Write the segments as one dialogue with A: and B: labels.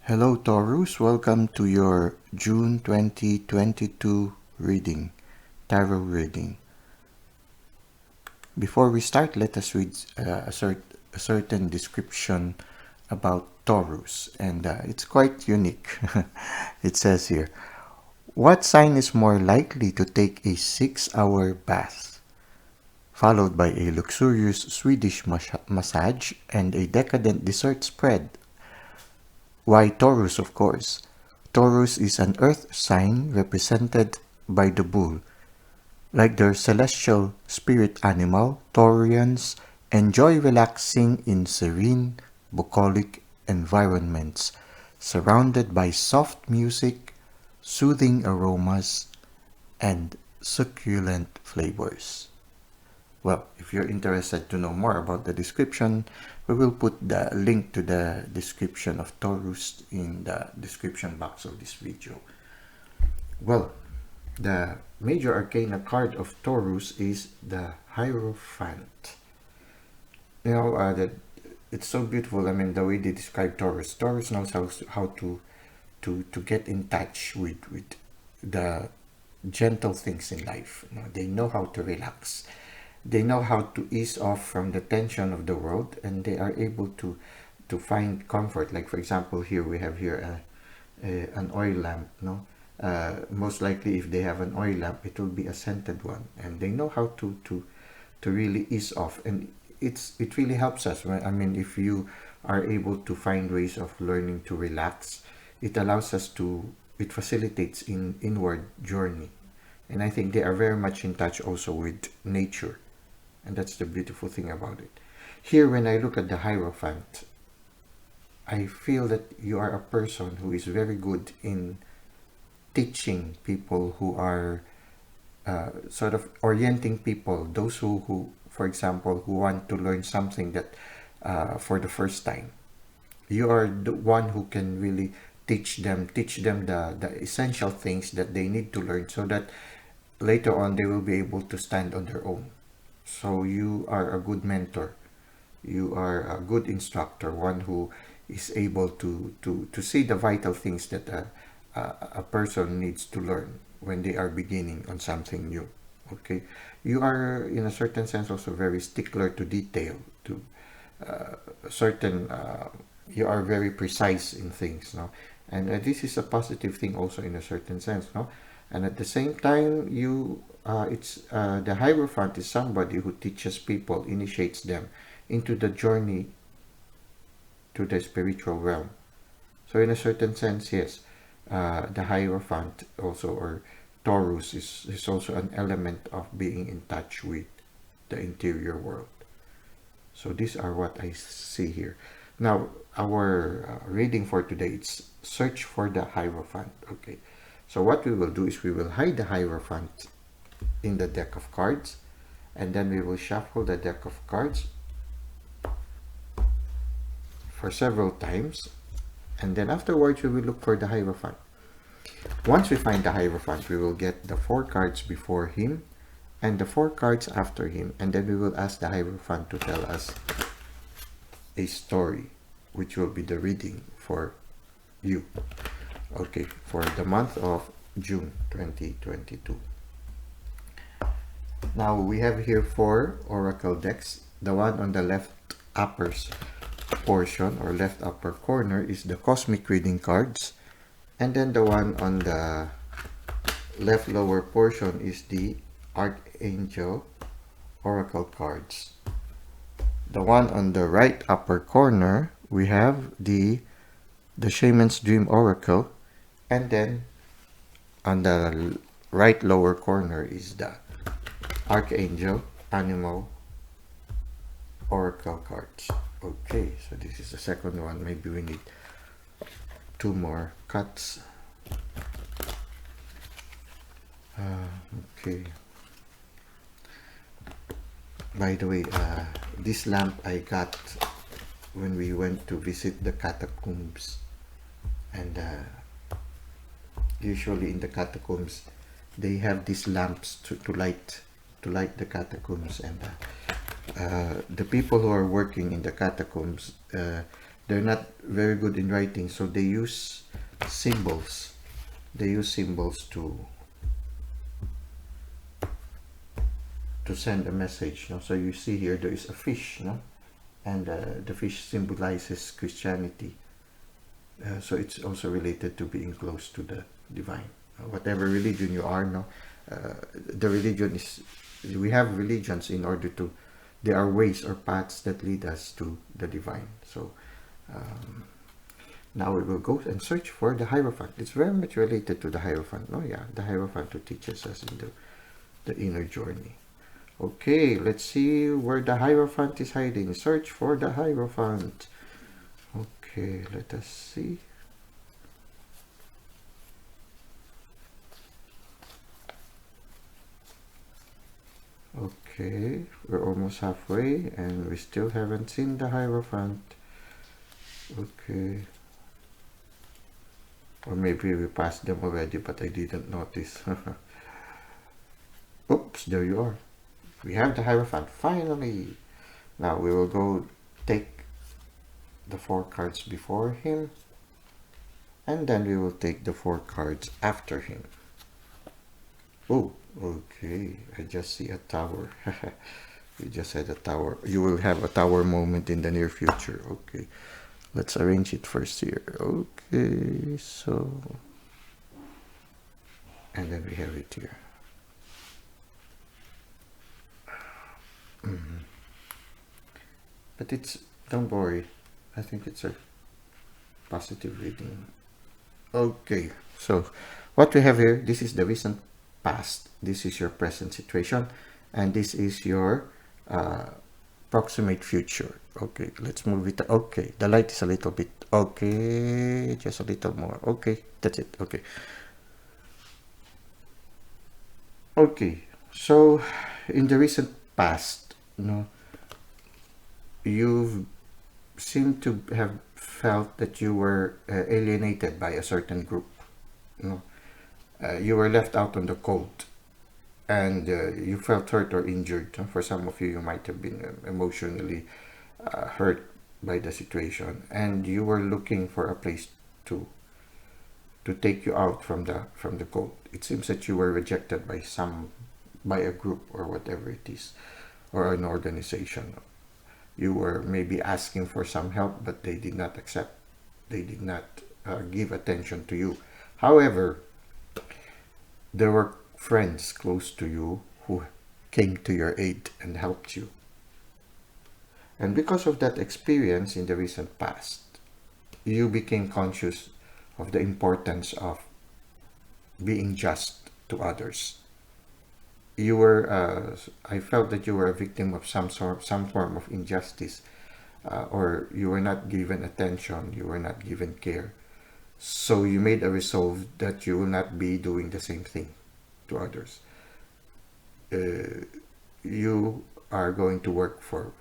A: Hello Taurus, welcome to your June 2022 reading, tarot reading. Before we start, let us read a certain description about Taurus, and it's quite unique. It says here, what sign is more likely to take a 6-hour bath, followed by a luxurious Swedish massage and a decadent dessert spread? Why Taurus, of course. Taurus is an earth sign represented by the bull. Like their celestial spirit animal, Taurians enjoy relaxing in serene, bucolic environments, surrounded by soft music, soothing aromas, and succulent flavors. Well, if you're interested to know more about the description, we will put the link to the description of Taurus in the description box of this video. Well, the major arcana card of Taurus is the Hierophant. You know, it's so beautiful. I mean, the way they describe Taurus. Taurus knows how to get in touch with the gentle things in life. You know, they know how to relax. They know how to ease off from the tension of the world, and they are able to find comfort. Like for example, here we have here an oil lamp. No, most likely if they have an oil lamp, it will be a scented one, and they know how to really ease off, and it really helps us. I mean, if you are able to find ways of learning to relax, it allows us to. It facilitates inward journey, and I think they are very much in touch also with nature. And that's the beautiful thing about it. Here, when I look at the Hierophant, I feel that you are a person who is very good in teaching people who are sort of orienting people, those who, for example, who want to learn something that for the first time. You are the one who can really teach them the essential things that they need to learn, so that later on they will be able to stand on their own. So you are a good mentor. You are a good instructor, one who is able to see the vital things that a person needs to learn when they are beginning on something new. Okay, you are in a certain sense also very stickler to detail, to certain. You are very precise in things, no, and this is a positive thing also in a certain sense, no, and at the same time you the Hierophant is somebody who teaches people, initiates them into the journey to the spiritual realm. So in a certain sense, yes, the Hierophant also, or Taurus, is also an element of being in touch with the interior world. So these are what I see here. Now, our reading for today, it's search for the Hierophant. Okay, so what we will do is we will hide the Hierophant in the deck of cards, and then we will shuffle the deck of cards for several times, and then afterwards we will look for the Hierophant. Once we find the Hierophant, we will get the 4 cards before him and the 4 cards after him, and then we will ask the Hierophant to tell us a story, which will be the reading for you, okay, for the month of June 2022. Now we have here 4 oracle decks. The one on the left upper portion or left upper corner is the cosmic reading cards, and then the one on the left lower portion is the Archangel oracle cards. The one on the right upper corner, we have the Shaman's Dream Oracle, and then on the right lower corner is the Archangel Animal Oracle cards. Okay, so this is the second one. Maybe we need 2 more cuts. Okay. By the way, this lamp I got when we went to visit the catacombs, and usually in the catacombs they have these lamps to light the catacombs, and the people who are working in the catacombs, they're not very good in writing, so they use symbols. They use symbols to send a message. So you see here there is a fish, and the fish symbolizes Christianity. So it's also related to being close to the divine. Whatever religion you are, the religion is, we have religions in order to, there are ways or paths that lead us to the divine. So now we will go and search for the Hierophant. It's very much related to the Hierophant. The Hierophant who teaches us in the inner journey. Okay, let's see where the Hierophant is hiding. Search for the Hierophant. Okay, let us see. Okay, we're almost halfway and we still haven't seen the Hierophant. Okay. Or maybe we passed them already, but I didn't notice. Oops, there you are. We have the Hierophant, finally. Now we will go take the 4 cards before him, and then we will take the 4 cards after him. Oh, okay. I just see a tower. You just had a tower. You will have a tower moment in the near future. Okay. Let's arrange it first here. Okay, so... and then we have it here. But it's... don't worry. I think it's a positive reading. Okay, so what we have here, this is the recent past. This is your present situation. And this is your approximate future. Okay, let's move it. Okay, the light is a little bit. Okay, just a little more. Okay, that's it. Okay. Okay, so in the recent past, you've seemed to have felt that you were alienated by a certain group. You were left out on the cold, and you felt hurt or injured. For some of you, you might have been emotionally hurt by the situation, and you were looking for a place to take you out from the cold. It seems that you were rejected by a group or whatever it is, or an organization. You were maybe asking for some help, but they did not accept. They did not give attention to you. However, there were friends close to you who came to your aid and helped you. And because of that experience in the recent past, you became conscious of the importance of being just to others. You were, I felt that you were a victim of some form of injustice, or you were not given attention, you were not given care. So you made a resolve that you will not be doing the same thing to others. You are going to work for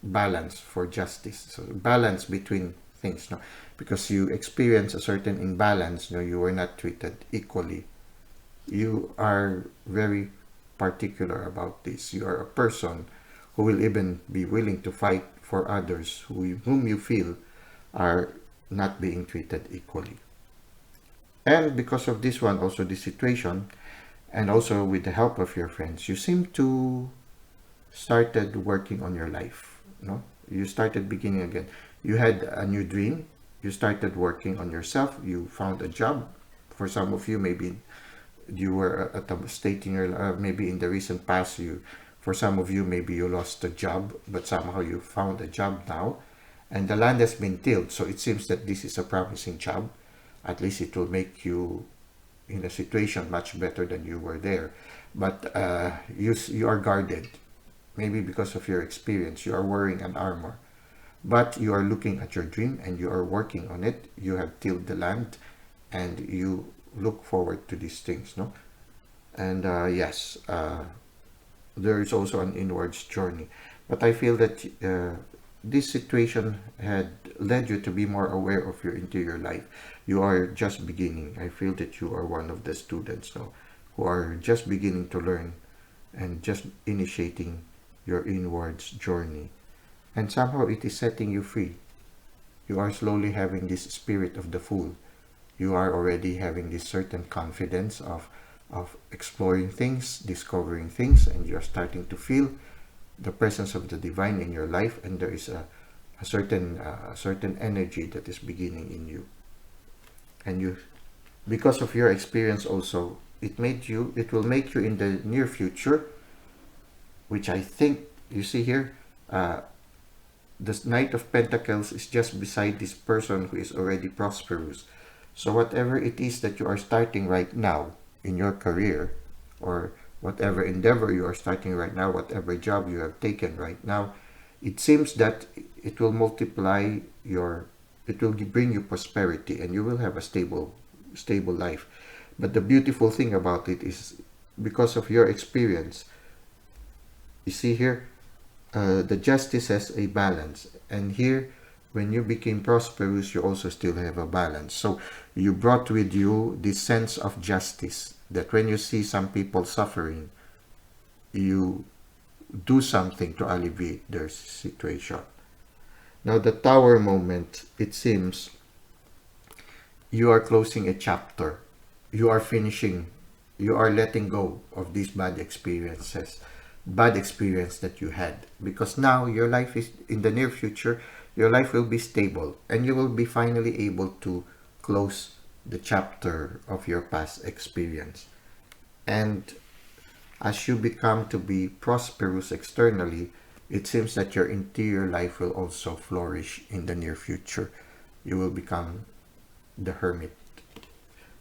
A: balance, for justice. So balance between things, because you experience a certain imbalance, you were not treated equally. You are very particular about this. You are a person who will even be willing to fight for others whom you feel are not being treated equally. And because of this one, also this situation, and also with the help of your friends, you seem to started working on your life. You started beginning again. You had a new dream. You started working on yourself. You found a job. For some of you, maybe you were at a state in your maybe in the recent past, for some of you, maybe you lost a job, but somehow you found a job now, and the land has been tilled. So it seems that this is a promising job. At least it will make you in a situation much better than you were there. But you are guarded, maybe because of your experience. You are wearing an armor, but you are looking at your dream and you are working on it. You have tilled the land, and you look forward to these things, and yes, there is also an inwards journey, but I feel that this situation had led you to be more aware of your interior life. You are just beginning. I feel that you are one of the students now who are just beginning to learn and just initiating your inwards journey, and somehow it is setting you free. you are slowly having this spirit of the fool. You are already having this certain confidence of exploring things, discovering things, and you're starting to feel the presence of the divine in your life, and there is a certain energy that is beginning in you. And you, because of your experience also, it will make you in the near future, which I think you see here, the Knight of Pentacles is just beside this person who is already prosperous. So whatever it is that you are starting right now in your career, or whatever endeavor you are starting right now, whatever job you have taken right now, it seems that it will multiply it will bring you prosperity, and you will have a stable life. But the beautiful thing about it is, because of your experience, you see here, the justice has a balance, and here, when you became prosperous, you also still have a balance. So you brought with you this sense of justice, that when you see some people suffering, you do something to alleviate their situation. Now the Tower moment, it seems you are closing a chapter. You are finishing, you are letting go of these bad experience that you had, because now your life is, in the near future, your life will be stable, and you will be finally able to close the chapter of your past experience. And as you become to be prosperous externally, it seems that your interior life will also flourish in the near future. You will become the hermit.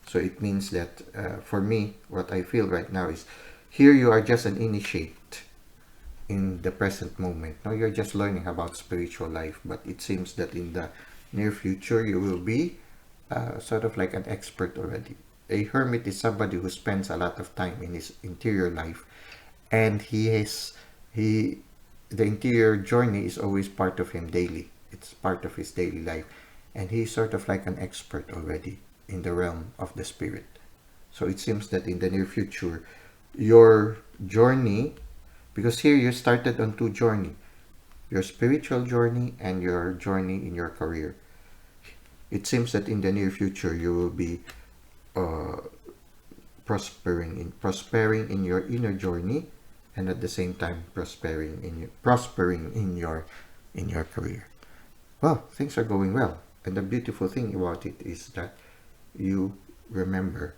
A: So it means that for me, what I feel right now is, here you are just an initiate in the present moment. Now you're just learning about spiritual life, but it seems that in the near future you will be sort of like an expert already. A hermit is somebody who spends a lot of time in his interior life, and the interior journey is always part of him daily. It's part of his daily life, and he's sort of like an expert already in the realm of the spirit. So it seems that in the near future, your journey, because here you started on two journey, your spiritual journey and your journey in your career. It seems that in the near future you will be prospering in your inner journey, and at the same time prospering in your career. Well, things are going well, and the beautiful thing about it is that you remember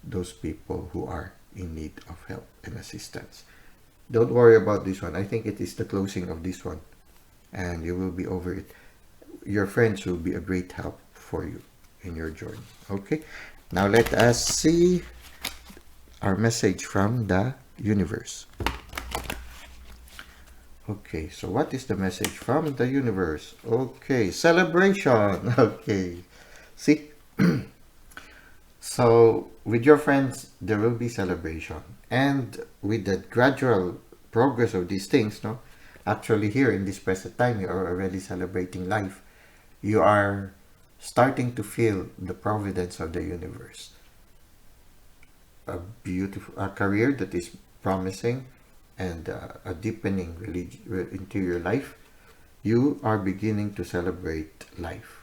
A: those people who are in need of help and assistance. Don't worry about this one. I think it is the closing of this one, and you will be over it. Your friends will be a great help for you in your journey. Okay, now let us see our message from the universe. Okay, so what is the message from the universe? Okay, celebration. Okay, see, so with your friends there will be celebration, and with the gradual progress of these things, no, actually here in this present time you are already celebrating life. You are starting to feel the providence of the universe. A career that is promising, and a deepening interior life. You are beginning to celebrate life,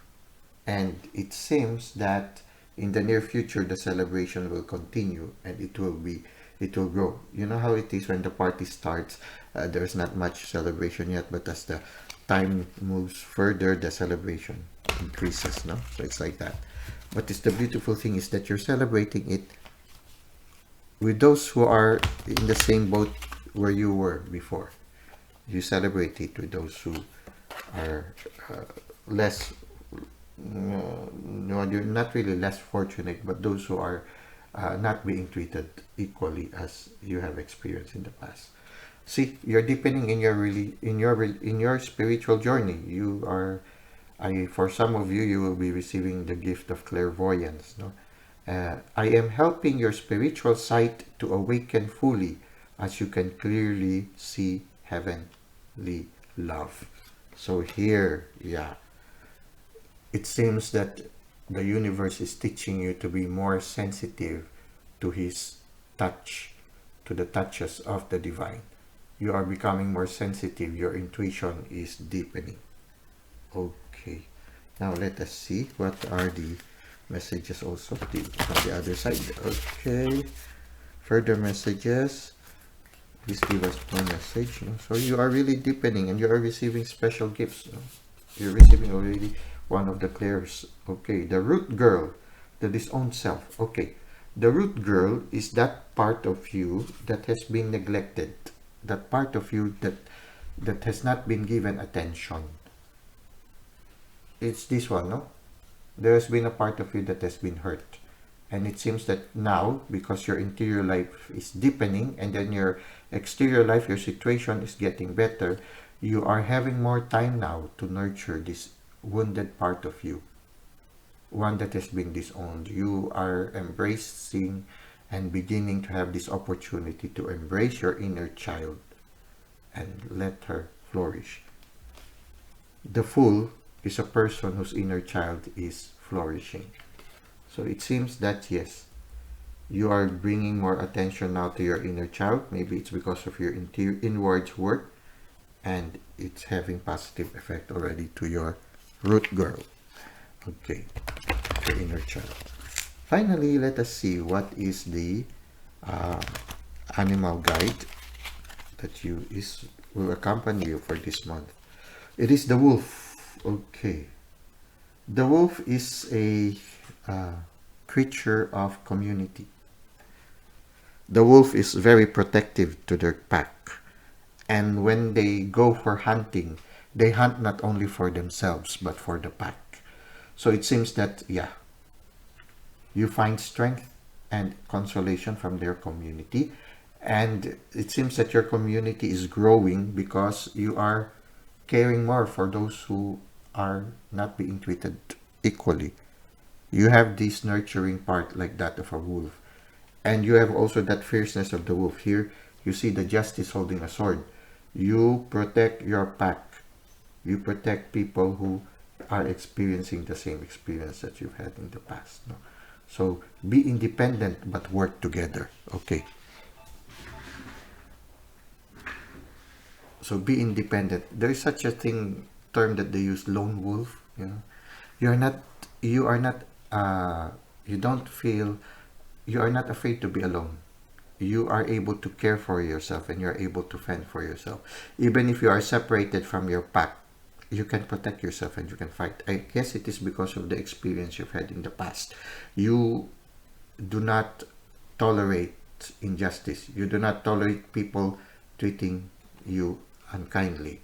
A: and it seems that in the near future the celebration will continue, and it will grow. You know how it is when the party starts, there's not much celebration yet, but as the time moves further, the celebration increases, no? So it's like that. But the beautiful thing is that you're celebrating it with those who are in the same boat where you were before. You celebrate it with those who are less, no, you're not really less fortunate, but those who are not being treated equally as you have experienced in the past. See, you're deepening in your spiritual journey. For some of you, you will be receiving the gift of clairvoyance. No, I am helping your spiritual sight to awaken fully, as you can clearly see heavenly love. So here, yeah, it seems that the universe is teaching you to be more sensitive to his touch, to the touches of the divine. You are becoming more sensitive. Your intuition is deepening. Okay. Now let us see what are the messages also from the other side. Okay, further messages. Please give us more message. So you are really deepening and you are receiving special gifts. You're receiving already one of the clairs. Okay, the root girl, the disowned self. Okay, the root girl is that part of you that has been neglected. That part of you that has not been given attention. It's this one, no? There has been a part of you that has been hurt. And it seems that now, because your interior life is deepening and then your exterior life, your situation is getting better, you are having more time now to nurture this wounded part of you, one that has been disowned. You are embracing and beginning to have this opportunity to embrace your inner child and let her flourish. The fool is a person whose inner child is flourishing. So it seems that yes, you are bringing more attention now to your inner child. Maybe it's because of your inwards work, and it's having positive effect already to your root girl. Okay, your inner child. Finally, let us see what is the animal guide that will accompany you for this month. It is the wolf. Okay, the wolf is a creature of community. The wolf is very protective to their pack, and when they go for hunting, they hunt not only for themselves but for the pack. So it seems that you find strength and consolation from their community, and it seems that your community is growing because you are caring more for those who are not being treated equally. You have this nurturing part like that of a wolf. And you have also that fierceness of the wolf. Here, you see the justice holding a sword. You protect your pack. You protect people who are experiencing the same experience that you've had in the past. No? So, be independent but work together. Okay. So, be independent. There is such a term that they use, lone wolf. You are not, you don't feel, you are not afraid to be alone. You are able to care for yourself and you're able to fend for yourself. Even if you are separated from your pack, you can protect yourself and you can fight. I guess it is because of the experience you've had in the past. You do not tolerate injustice. You do not tolerate people treating you unkindly.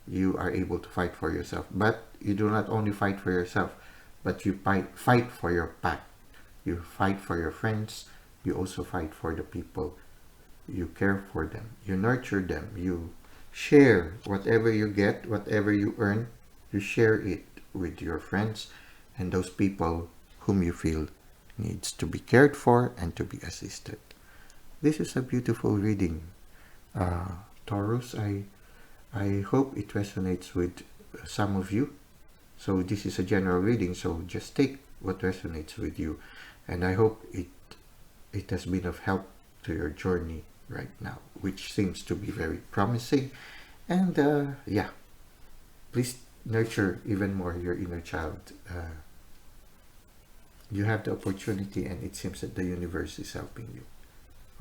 A: You are able to fight for yourself. But you do not only fight for yourself, but you fight for your pack. You fight for your friends. You also fight for the people. You care for them. You nurture them. You share whatever you get, whatever you earn. You share it with your friends and those people whom you feel needs to be cared for and to be assisted. This is a beautiful reading, Taurus. I hope it resonates with some of you. So this is a general reading, so just take what resonates with you. And I hope it has been of help to your journey right now, which seems to be very promising. And yeah, please nurture even more your inner child. You have the opportunity and it seems that the universe is helping you.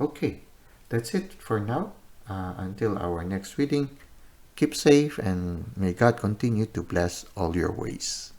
A: Okay, that's it for now. Until our next reading, keep safe and may God continue to bless all your ways.